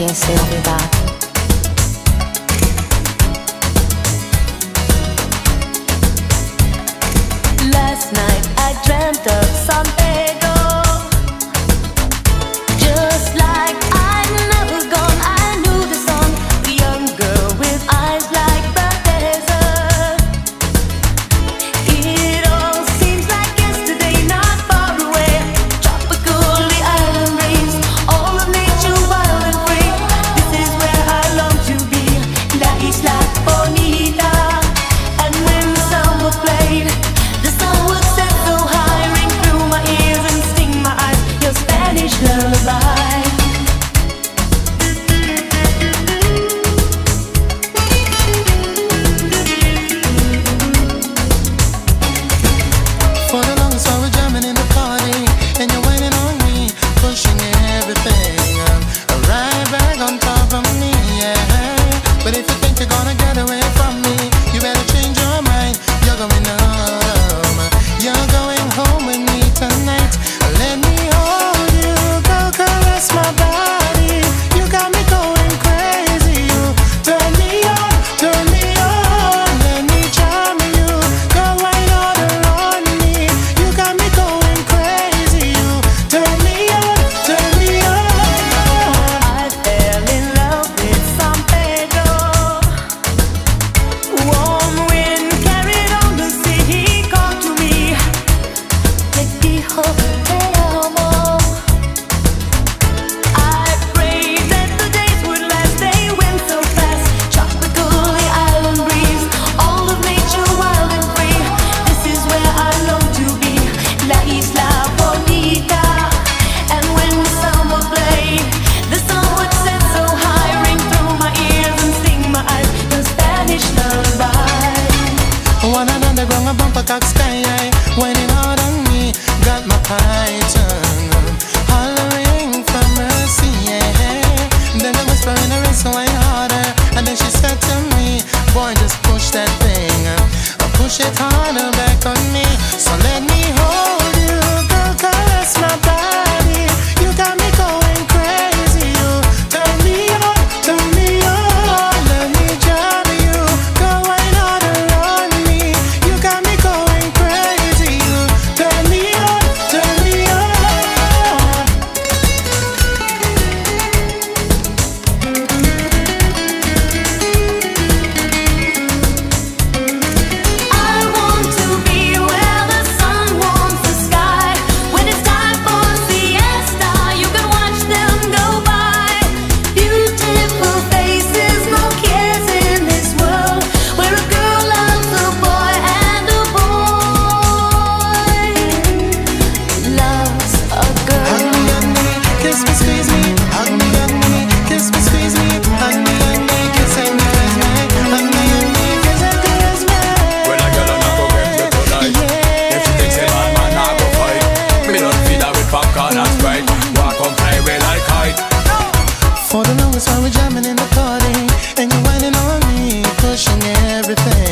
can't say I'll be back. Last night I dreamt of San Pedro, just like I'd never gone. I knew the song, the young girl with eyes like the desert. It all seems like yesterday, not far away. Tropical, the island breeze, all of nature wild and free. This is where I long to be, La Isla Bonita. And when the samba played, the sun would set so high, ring through my ears and sting my eyes, your Spanish lullaby. For the longest while we're jamming in the party, and you're waiting on me, pushing everything right back on top of me, yeah. But if you think you're gonna get away from me, you better change your mind. You're going home. You're going home with me tonight. Let me hold you, go caress my body. You got me going crazy. You turn me on, turn me on. Let me charm you, go right on around me. You got me going crazy. You turn me on, turn me on. I fell in love with San Pedro. Warm wind carried on the sea. He called to me, te dijo te amo. I prayed that the days would last. They went so fast. Tropical, the island breeze, all of nature wild and free. This is where I long to be, La Isla Bonita. And when the summer played, the sun would set so high, ring through my ears and sting my eyes, your Spanish lullaby. One another ground a bumper cock sky, whining out on me, got my python hollering for mercy, yeah. Then I whisper in her ear, so I harder, and then she said to me, boy, just push that thing, push it harder back on me. So let me hold you, girl, caress my body. You got me going crazy. You turn me on, turn me on. Let me jam you, go right on around me. You got me going crazy. You turn me on, turn me on. I want to be where the sun warms the sky. When it's time for siesta, you can watch them go by. Beautiful faces, no cares in this world, where a girl loves a boy and a boy loves a Hug girl. me, hug me, kiss me, squeeze me. Hug me, kiss me, squeeze me. Hug me, kiss and caress me. Hug me, kiss and caress me. When a girl a go get you tonight, if she thinks a man a go fight, me don't feed her with popcorn and Sprite. Walk on fly away like kite. For the longest while we're jamming in the party, and you're whining on me, pushing everything